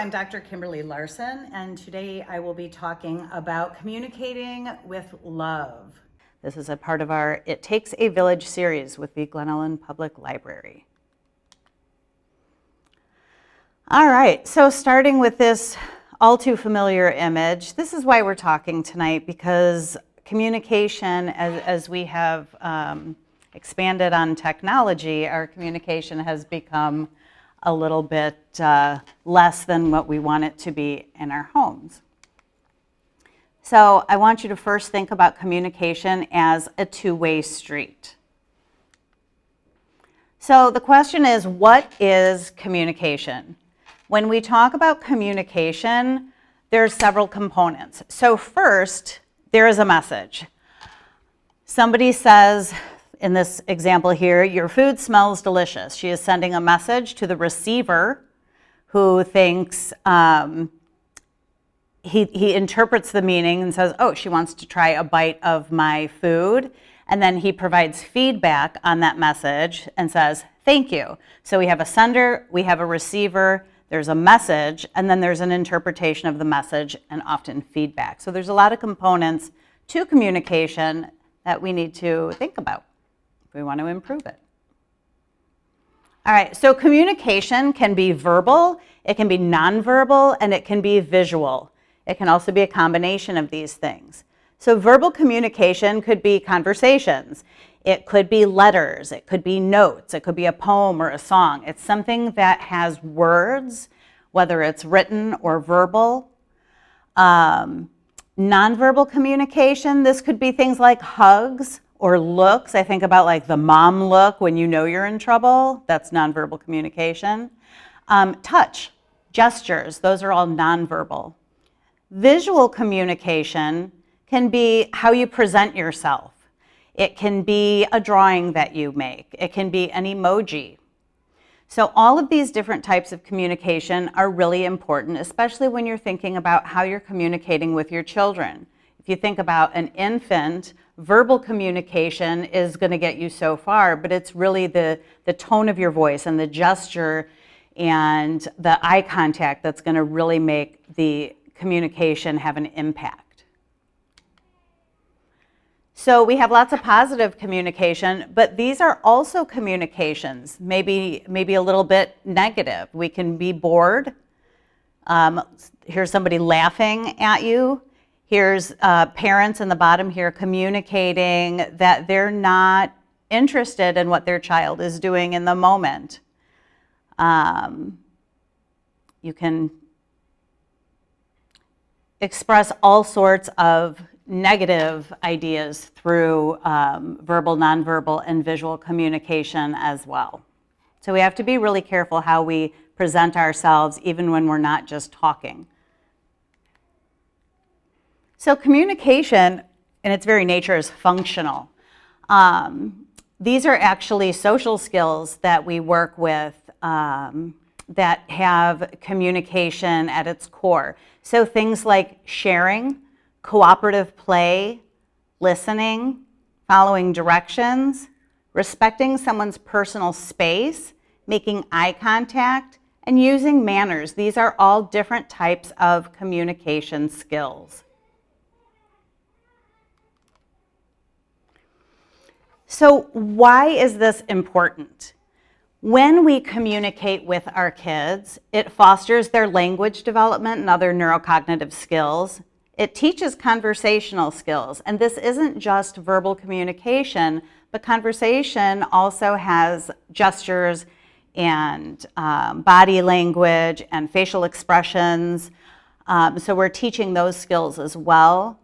I'm Dr. Kimberly Larson, and today I will be talking about communicating with love. This is a part of our It Takes a Village series with the Glen Ellyn Public Library. All right, so starting with this all too familiar image, this is why we're talking tonight, because communication, as we have expanded on technology, our communication has become a little bit less than what we want it to be in our homes. So I want you to first think about communication as a two-way street. So the question is, what is communication? When we talk about communication, there's several components. So first, there is a message. Somebody says, in this example here, your food smells delicious. She is sending a message to the receiver who thinks, he interprets the meaning and says, oh, she wants to try a bite of my food. And then he provides feedback on that message and says, thank you. So we have a sender, we have a receiver, there's a message, and then there's an interpretation of the message and often feedback. So there's a lot of components to communication that we need to think about. We want to improve it. All right, so communication can be verbal, it can be nonverbal, and it can be visual. It can also be a combination of these things. So verbal communication could be conversations. It could be letters, it could be notes, it could be a poem or a song. It's something that has words, whether it's written or verbal. Nonverbal communication, this could be things like hugs, or looks. I think about like the mom look when you know you're in trouble. That's nonverbal communication. Touch, gestures, those are all nonverbal. Visual communication can be how you present yourself. It can be a drawing that you make. It can be an emoji. So all of these different types of communication are really important, especially when you're thinking about how you're communicating with your children. If you think about an infant, verbal communication is going to get you so far, but it's really the tone of your voice and the gesture and the eye contact that's going to really make the communication have an impact. So we have lots of positive communication, but these are also communications, maybe a little bit negative. We can be bored. Here's somebody laughing at you. Here's parents in the bottom here communicating that they're not interested in what their child is doing in the moment. You can express all sorts of negative ideas through verbal, nonverbal, and visual communication as well. So we have to be really careful how we present ourselves even when we're not just talking. So communication, in its very nature, is functional. These are actually social skills that we work with that have communication at its core. So things like sharing, cooperative play, listening, following directions, respecting someone's personal space, making eye contact, and using manners. These are all different types of communication skills. So why is this important? When we communicate with our kids, it fosters their language development and other neurocognitive skills. It teaches conversational skills, and this isn't just verbal communication, but conversation also has gestures and body language and facial expressions. So we're teaching those skills as well.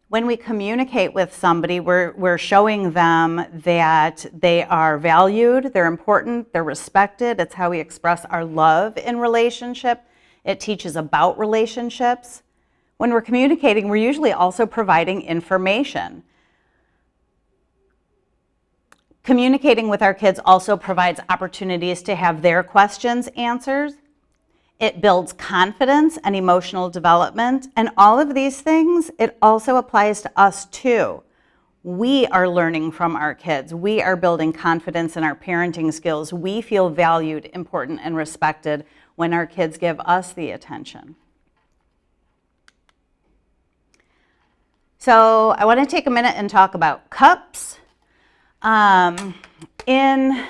When we communicate with somebody, we're showing them that they are valued, they're important, they're respected. It's how we express our love in relationship. It teaches about relationships. When we're communicating, we're usually also providing information. Communicating with our kids also provides opportunities to have their questions answered. It builds confidence and emotional development, and all of these things, it also applies to us too. We are learning from our kids. We are building confidence in our parenting skills. We feel valued, important, and respected when our kids give us the attention. So I want to take a minute and talk about cups. In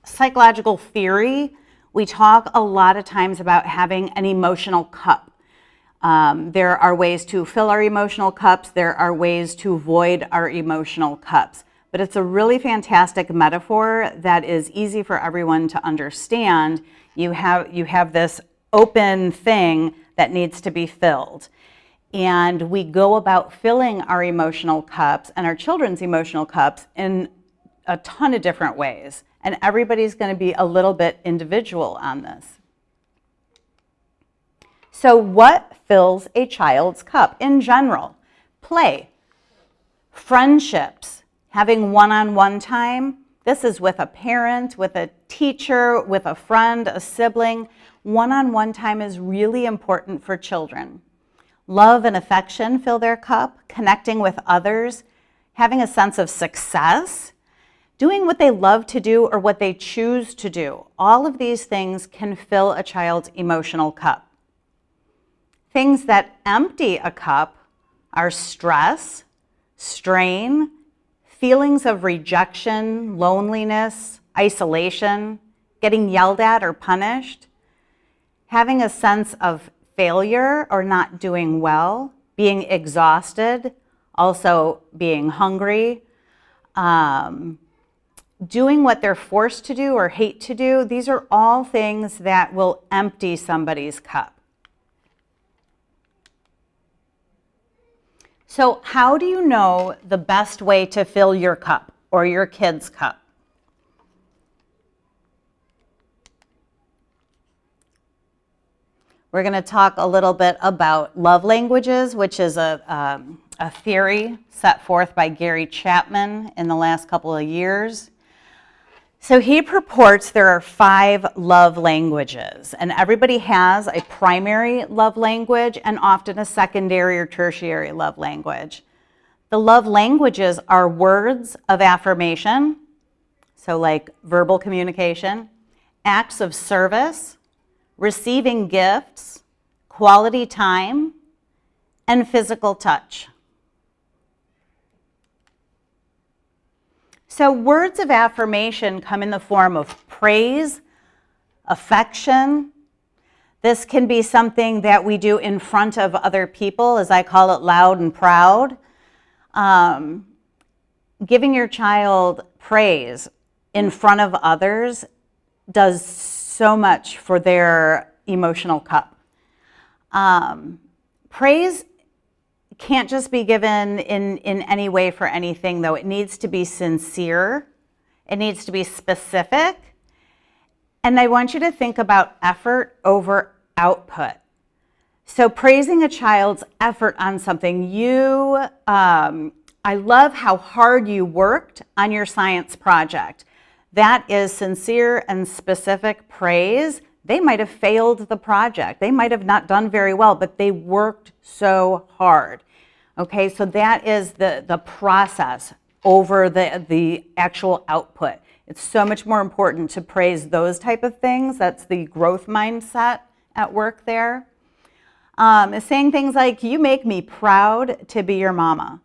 psychological theory, we talk a lot of times about having an emotional cup. There are ways to fill our emotional cups. There are ways to void our emotional cups. But it's a really fantastic metaphor that is easy for everyone to understand. You have this open thing that needs to be filled. And we go about filling our emotional cups and our children's emotional cups in a ton of different ways. And everybody's going to be a little bit individual on this. So what fills a child's cup in general? Play, friendships, having one-on-one time. This is with a parent, with a teacher, with a friend, a sibling. One-on-one time is really important for children. Love and affection fill their cup, connecting with others, having a sense of success, doing what they love to do or what they choose to do. All of these things can fill a child's emotional cup. Things that empty a cup are stress, strain, feelings of rejection, loneliness, isolation, getting yelled at or punished, having a sense of failure or not doing well, being exhausted, also being hungry, doing what they're forced to do or hate to do. These are all things that will empty somebody's cup. So how do you know the best way to fill your cup or your kid's cup? We're going to talk a little bit about love languages, which is a theory set forth by Gary Chapman in the last couple of years. So he purports there are 5 love languages, and everybody has a primary love language and often a secondary or tertiary love language. The love languages are words of affirmation, so like verbal communication, acts of service, receiving gifts, quality time, and physical touch. So words of affirmation come in the form of praise, affection. This can be something that we do in front of other people, as I call it, loud and proud. Giving your child praise in front of others does so much for their emotional cup. Praise can't just be given in any way for anything, though. It needs to be sincere. It needs to be specific. And I want you to think about effort over output. So praising a child's effort on something, I love how hard you worked on your science project. That is sincere and specific praise. They might have failed the project. They might have not done very well, but they worked so hard. Okay, so that is the process over the actual output. It's so much more important to praise those type of things. That's the growth mindset at work there. Saying things like, you make me proud to be your mama.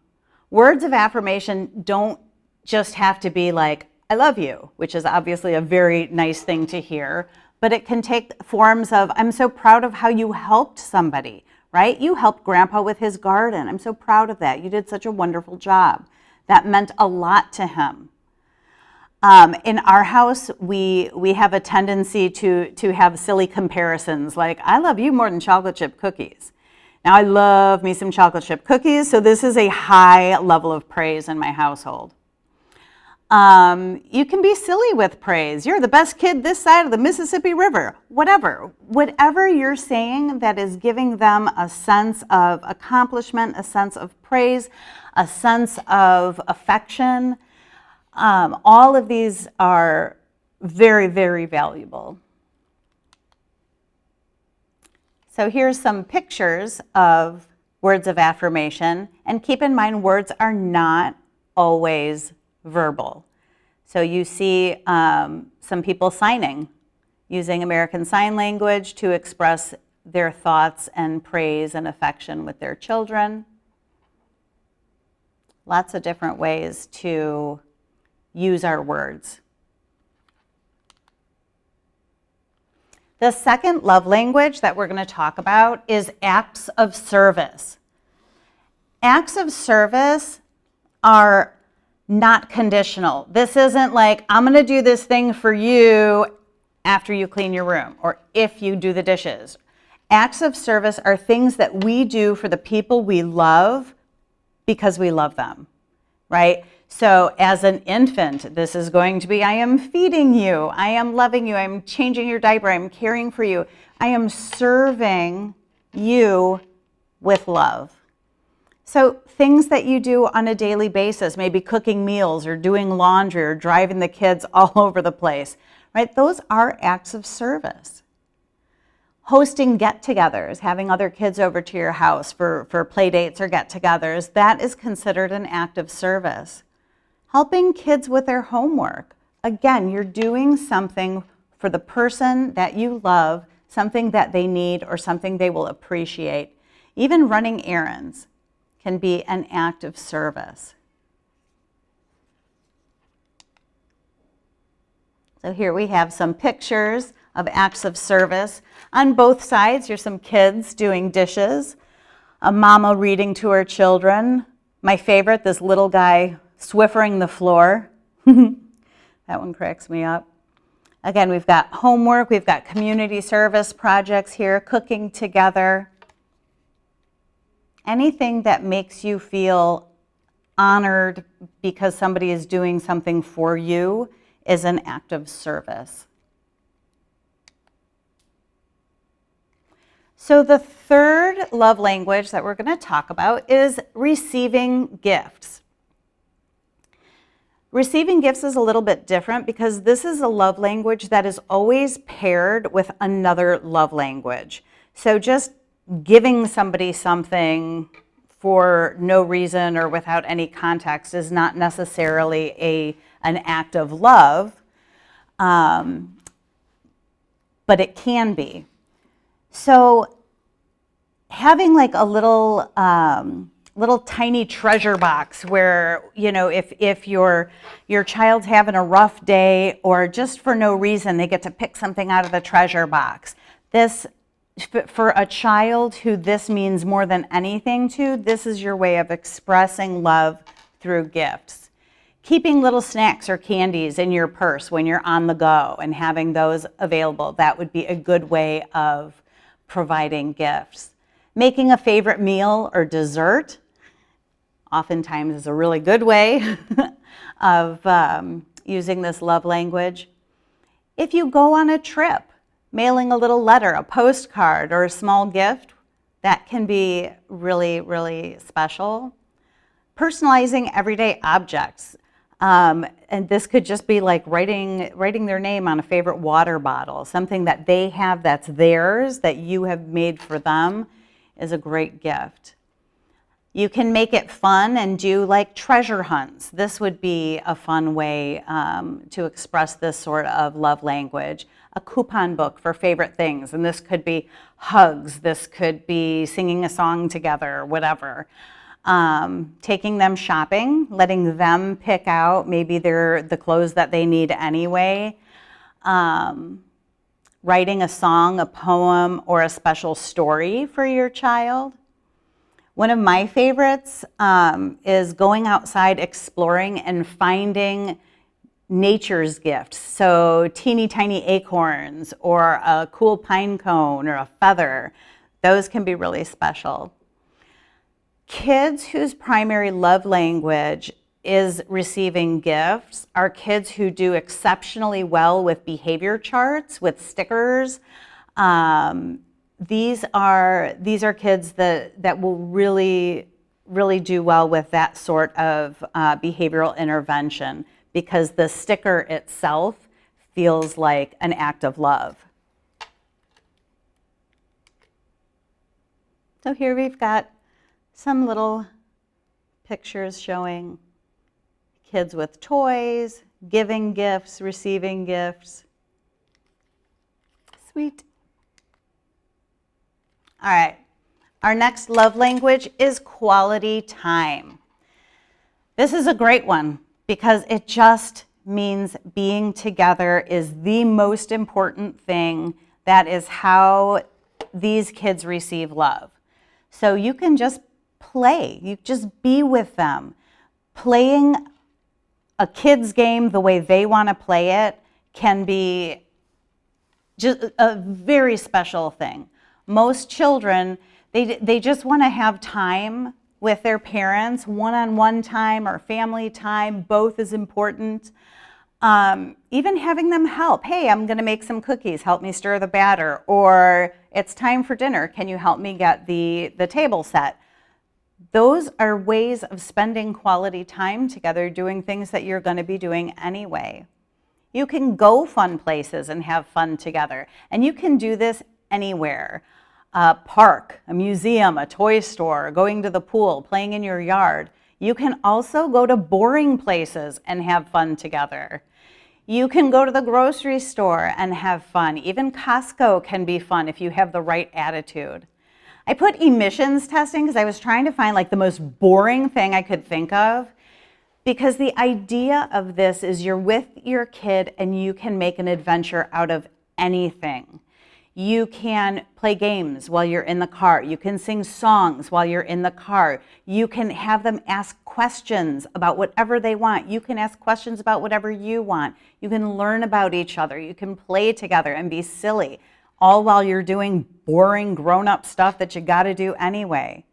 Words of affirmation don't just have to be like, I love you, which is obviously a very nice thing to hear, but it can take forms of, I'm so proud of how you helped somebody, right? You helped Grandpa with his garden. I'm so proud of that. You did such a wonderful job. That meant a lot to him. In our house, we have a tendency to have silly comparisons, like, I love you more than chocolate chip cookies. Now, I love me some chocolate chip cookies, so this is a high level of praise in my household. You can be silly with praise. You're the best kid this side of the Mississippi River. Whatever you're saying that is giving them a sense of accomplishment, a sense of praise, a sense of affection. All of these are very, very valuable. So here's some pictures of words of affirmation. And keep in mind, words are not always verbal. So you see some people signing. using American Sign Language to express their thoughts and praise and affection with their children. Lots of different ways to use our words. The second love language that we're going to talk about is acts of service. Acts of service are not conditional. This isn't like, I'm going to do this thing for you after you clean your room or if you do the dishes. Acts of service are things that we do for the people we love because we love them, right? So as an infant, this is going to be, I am feeding you, I am loving you, I'm changing your diaper, I'm caring for you, I am serving you with love. So things that you do on a daily basis, maybe cooking meals or doing laundry or driving the kids all over the place, right? Those are acts of service. Hosting get-togethers, having other kids over to your house for play dates or get-togethers, that is considered an act of service. Helping kids with their homework. Again, you're doing something for the person that you love, something that they need or something they will appreciate. Even running errands can be an act of service. So here we have some pictures of acts of service. On both sides, here's some kids doing dishes, a mama reading to her children. My favorite, this little guy swiffering the floor. That one cracks me up. Again, we've got homework, we've got community service projects here, cooking together. Anything that makes you feel honored because somebody is doing something for you is an act of service. So the third love language that we're going to talk about is receiving gifts. Receiving gifts is a little bit different because this is a love language that is always paired with another love language. So just giving somebody something for no reason or without any context is not necessarily an act of love, but it can be. So having like a little tiny treasure box where, you know, if your child's having a rough day or just for no reason, they get to pick something out of the treasure box. This, for a child who this means more than anything to, this is your way of expressing love through gifts. Keeping little snacks or candies in your purse when you're on the go and having those available, that would be a good way of providing gifts. Making a favorite meal or dessert oftentimes is a really good way of using this love language. If you go on a trip, mailing a little letter, a postcard, or a small gift, that can be really, really special. Personalizing everyday objects. And this could just be like writing their name on a favorite water bottle, something that they have that's theirs, that you have made for them, is a great gift. You can make it fun and do like treasure hunts. This would be a fun way to express this sort of love language. A coupon book for favorite things, and this could be hugs, this could be singing a song together, whatever. Taking them shopping, letting them pick out maybe the clothes that they need anyway. Writing a song, a poem, or a special story for your child. One of my favorites is going outside, exploring, and finding nature's gifts. So teeny tiny acorns, or a cool pine cone, or a feather. Those can be really special. Kids whose primary love language is receiving gifts are kids who do exceptionally well with behavior charts, with stickers. These are kids that will really do well with that sort of behavioral intervention, because the sticker itself feels like an act of love. So here we've got some little pictures showing kids with toys, giving gifts, receiving gifts. Sweet. All right. Our next love language is quality time. This is a great one because it just means being together is the most important thing. That is how these kids receive love. So you can just play. You just be with them. Playing a kid's game the way they want to play it can be just a very special thing. Most children, they just want to have time with their parents, one-on-one time or family time, both is important. Even having them help. Hey, I'm going to make some cookies, help me stir the batter. Or it's time for dinner, can you help me get the table set? Those are ways of spending quality time together, doing things that you're going to be doing anyway. You can go fun places and have fun together. And you can do this anywhere. A park, a museum, a toy store, going to the pool, playing in your yard. You can also go to boring places and have fun together. You can go to the grocery store and have fun. Even Costco can be fun if you have the right attitude. I put emissions testing because I was trying to find like the most boring thing I could think of, because the idea of this is you're with your kid and you can make an adventure out of anything. You can play games while you're in the car. You can sing songs while you're in the car. You can have them ask questions about whatever they want. You can ask questions about whatever you want. You can learn about each other. You can play together and be silly, all while you're doing boring grown-up stuff that you got to do anyway.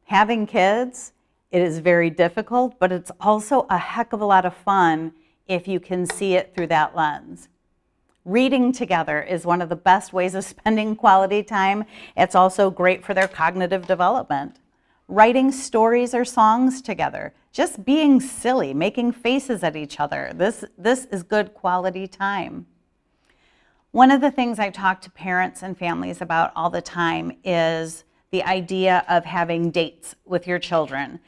Having kids, it is very difficult, but it's also a heck of a lot of fun if you can see it through that lens. Reading together is one of the best ways of spending quality time. It's also great for their cognitive development. Writing stories or songs together, just being silly, making faces at each other. This is good quality time. One of the things I talk to parents and families about all the time is the idea of having dates with your children.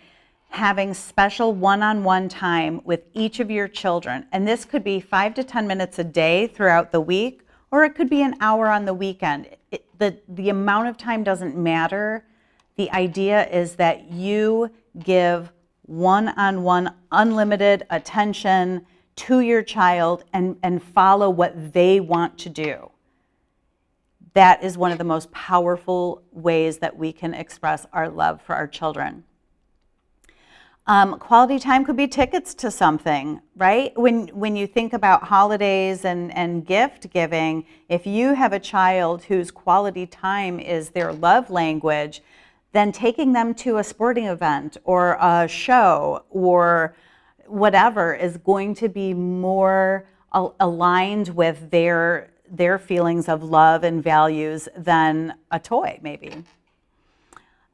Having special one-on-one time with each of your children. And this could be 5 to 10 minutes a day throughout the week, or it could be an hour on the weekend. The amount of time doesn't matter. The idea is that you give one-on-one unlimited attention to your child and follow what they want to do. That is one of the most powerful ways that we can express our love for our children. Quality time could be tickets to something, right? When you think about holidays and gift giving, if you have a child whose quality time is their love language, then taking them to a sporting event or a show or whatever is going to be more aligned with their feelings of love and values than a toy, maybe.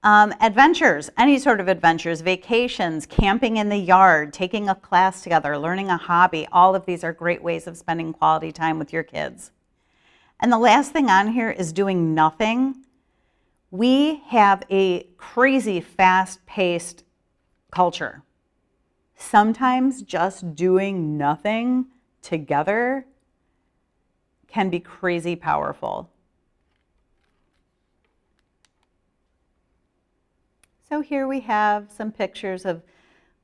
Adventures, any sort of adventures, vacations, camping in the yard, taking a class together, learning a hobby, all of these are great ways of spending quality time with your kids. And the last thing on here is doing nothing. We have a crazy fast-paced culture. Sometimes just doing nothing together can be crazy powerful. So here we have some pictures of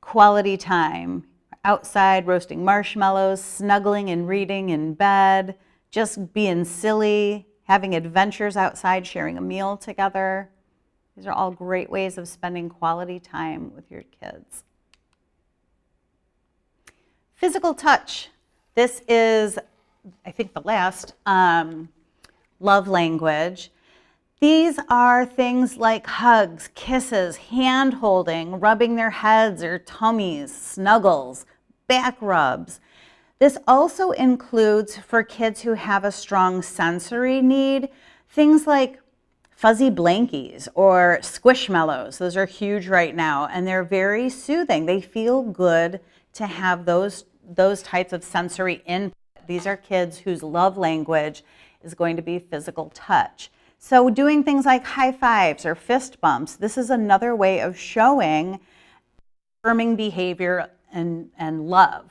quality time. Outside roasting marshmallows, snuggling and reading in bed, just being silly, having adventures outside, sharing a meal together. These are all great ways of spending quality time with your kids. Physical touch. This is, I think, the last love language. These are things like hugs, kisses, hand-holding, rubbing their heads or tummies, snuggles, back rubs. This also includes, for kids who have a strong sensory need, things like fuzzy blankies or squishmallows. Those are huge right now, and they're very soothing. They feel good to have those types of sensory input. These are kids whose love language is going to be physical touch. So doing things like high fives or fist bumps, this is another way of showing affirming behavior and love.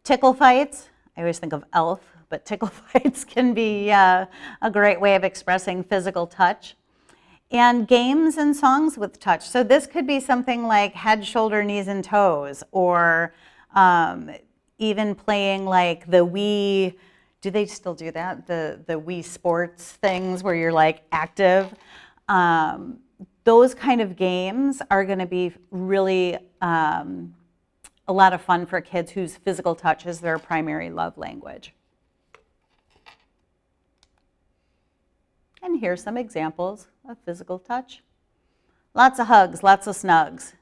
Tickle fights, I always think of Elf but tickle fights can be a great way of expressing physical touch. And games and songs with touch. So this could be something like head, shoulder, knees, and toes, or even playing like the Wii, do they still do that? The Wii sports things where you're like active. Those kind of games are going to be really a lot of fun for kids whose physical touch is their primary love language. And here's some examples of physical touch. Lots of hugs, lots of snugs.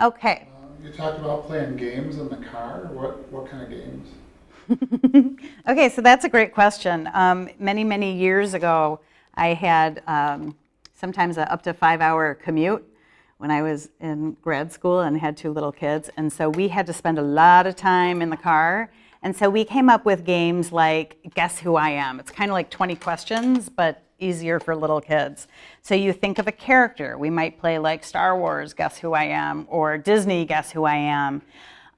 Okay. You talked about playing games in the car. What kind of games? Okay, so that's a great question. Many, many years ago, I had sometimes an up to 5-hour commute when I was in grad school and had 2 little kids. And so we had to spend a lot of time in the car. And so we came up with games like Guess Who I Am. It's kind of like 20 questions, but easier for little kids. So you think of a character. We might play like Star Wars, Guess Who I Am, or Disney, Guess Who I Am.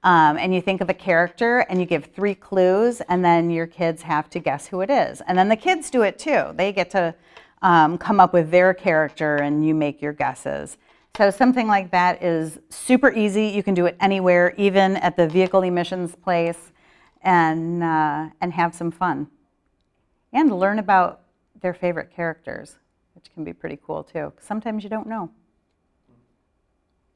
And you think of a character and you give 3 clues, and then your kids have to guess who it is. And then the kids do it too. They get to come up with their character and you make your guesses. So something like that is super easy. You can do it anywhere, even at the vehicle emissions place, and have some fun. And learn about their favorite characters, which can be pretty cool too. Sometimes you don't know.